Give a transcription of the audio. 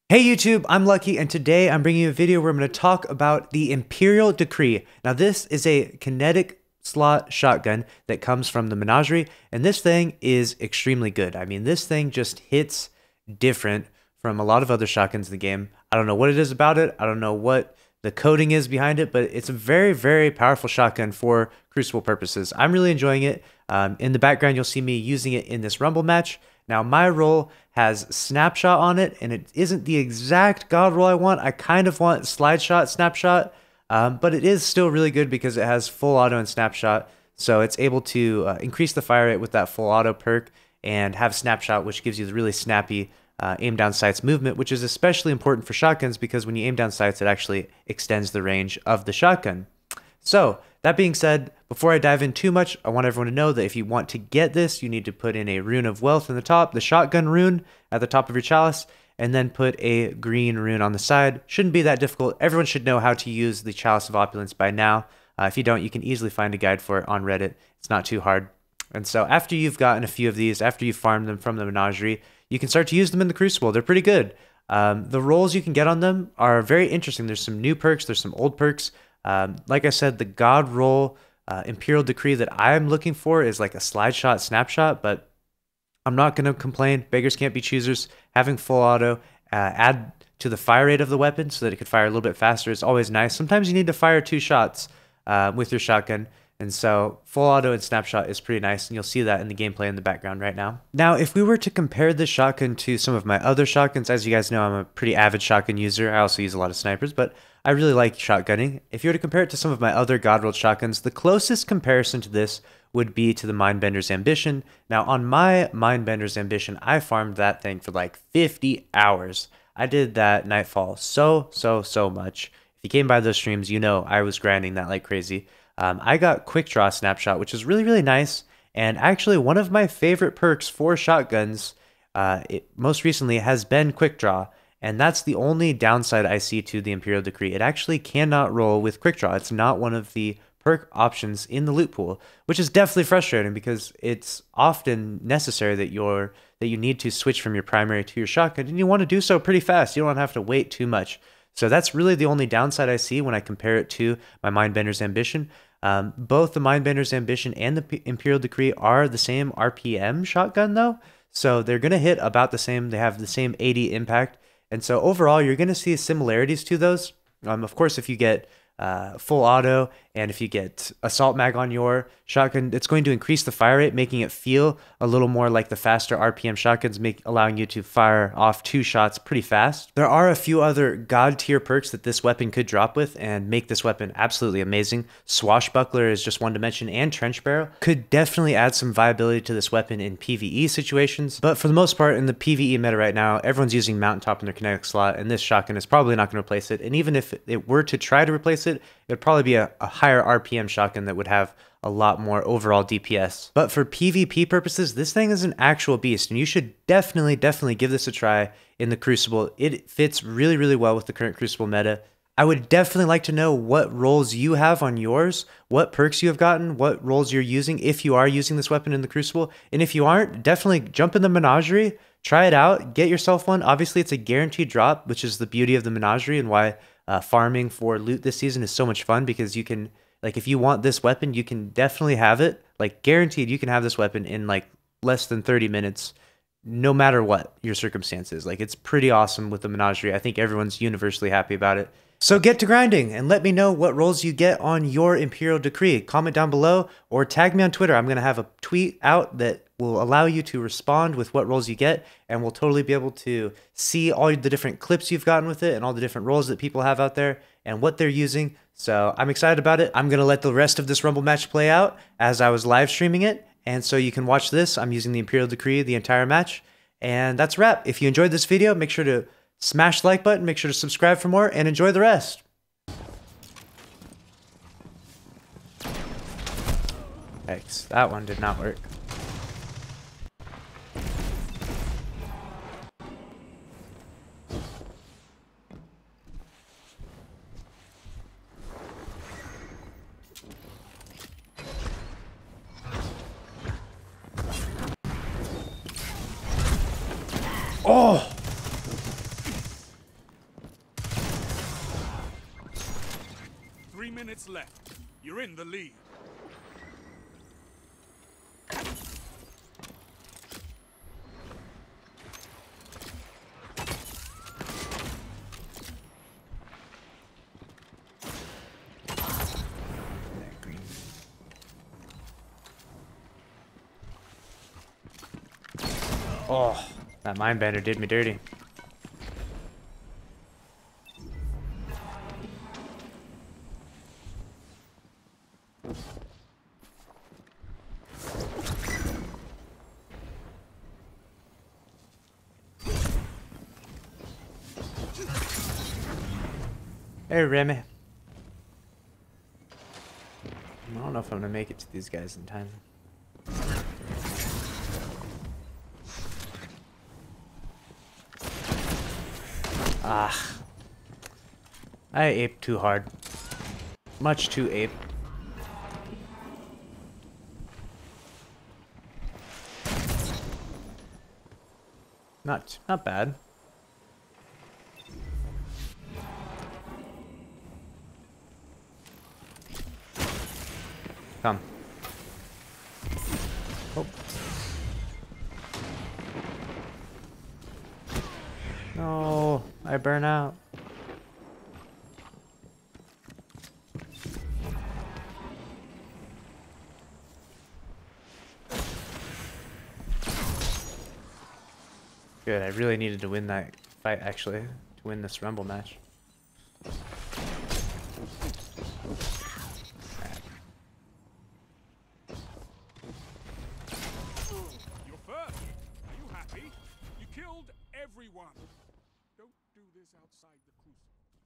Hey YouTube, I'm Lucky, and today I'm bringing you a video where I'm going to talk about the Imperial Decree. Now this is a kinetic slot shotgun that comes from the Menagerie, and this thing is extremely good. I mean, this thing just hits different from a lot of other shotguns in the game. I don't know what it is about it. I don't know what the coding is behind it, but it's a very, very powerful shotgun for Crucible purposes. I'm really enjoying it. In the background, you'll see me using it in this Rumble match. Now, my roll has Snapshot on it, and it isn't the exact God roll I want. I kind of want Slide Shot, Snapshot, but it is still really good because it has full auto and Snapshot, so it's able to increase the fire rate with that full auto perk and have Snapshot, which gives you the really snappy aim down sights movement, which is especially important for shotguns because when you aim down sights, it actually extends the range of the shotgun. So, that being said, before I dive in too much, I want everyone to know that if you want to get this, you need to put in a Rune of Wealth in the top, the shotgun rune at the top of your chalice, and then put a green rune on the side. Shouldn't be that difficult. Everyone should know how to use the Chalice of Opulence by now. If you don't, you can easily find a guide for it on Reddit. It's not too hard. And so after you've gotten a few of these, after you've farmed them from the Menagerie, you can start to use them in the Crucible. They're pretty good. The rolls you can get on them are very interesting. There's some new perks. There's some old perks. Like I said, the God roll Imperial Decree that I'm looking for is like a Slide Shot, Snapshot, but I'm not going to complain. Beggars can't be choosers. Having full auto, add to the fire rate of the weapon so that it could fire a little bit faster is always nice. Sometimes you need to fire 2 shots with your shotgun. And so full auto and Snapshot is pretty nice, and you'll see that in the gameplay in the background right now. Now, if we were to compare this shotgun to some of my other shotguns, as you guys know, I'm a pretty avid shotgun user. I also use a lot of snipers, but I really like shotgunning. If you were to compare it to some of my other God-rolled shotguns, the closest comparison to this would be to the Mindbender's Ambition. Now, on my Mindbender's Ambition, I farmed that thing for like 50 hours. I did that Nightfall so much. If you came by those streams, you know I was grinding that like crazy. I got Quick Draw Snapshot, which is really nice, and actually one of my favorite perks for shotguns most recently has been Quick Draw, and that's the only downside I see to the Imperial Decree. It actually cannot roll with Quick Draw. It's not one of the perk options in the loot pool, which is definitely frustrating because it's often necessary that you need to switch from your primary to your shotgun, and you want to do so pretty fast. You don't have to wait too much. So that's really the only downside I see when I compare it to my Mindbender's Ambition. Both the Mindbender's Ambition and the Imperial Decree are the same RPM shotgun though, so they're going to hit about the same. They have the same 80 impact, and so overall you're going to see similarities to those. Of course, if you get full auto and if you get assault mag on your shotgun, it's going to increase the fire rate, making it feel a little more like the faster RPM shotguns, allowing you to fire off 2 shots pretty fast. There are a few other god tier perks that this weapon could drop with and make this weapon absolutely amazing. Swashbuckler is just one to mention, and Trench Barrel could definitely add some viability to this weapon in PvE situations, but for the most part in the PvE meta right now, everyone's using Mountaintop in their kinetic slot, and this shotgun is probably not going to replace it. And even if it were to try to replace it, it would probably be a higher RPM shotgun that would have a lot more overall DPS. But for PvP purposes, this thing is an actual beast, and you should definitely give this a try in the Crucible. It fits really well with the current Crucible meta. I would definitely like to know what rolls you have on yours, what perks you have gotten, what rolls you're using if you are using this weapon in the Crucible. And if you aren't, definitely jump in the Menagerie, try it out, get yourself one. Obviously, it's a guaranteed drop, which is the beauty of the Menagerie and why farming for loot this season is so much fun, because you can, like, if you want this weapon, you can definitely have it. Like, guaranteed you can have this weapon in like less than 30 minutes, no matter what your circumstances. Like, it's pretty awesome with the Menagerie. I think everyone's universally happy about it. So get to grinding and let me know what rolls you get on your Imperial Decree. Comment down below or tag me on Twitter. I'm going to have a tweet out that will allow you to respond with what rolls you get, and we'll totally be able to see all the different clips you've gotten with it and all the different rolls that people have out there and what they're using. So I'm excited about it. I'm going to let the rest of this Rumble match play out as I was live streaming it, and so you can watch this. I'm using the Imperial Decree the entire match, and that's a wrap. If you enjoyed this video, make sure to smash the like button, make sure to subscribe for more, and enjoy the rest. X, that one did not work. Oh! minutes left. You're in the lead. Oh, that mindbender did me dirty. Hey, Remy. I don't know if I'm gonna make it to these guys in time. Ah. I aped too hard. Much too ape. Not bad. Come. Oh. No, I burn out. Good, I really needed to win that fight, actually, to win this Rumble match. You're first. Are you happy? You killed everyone. Don't do this outside the crucible.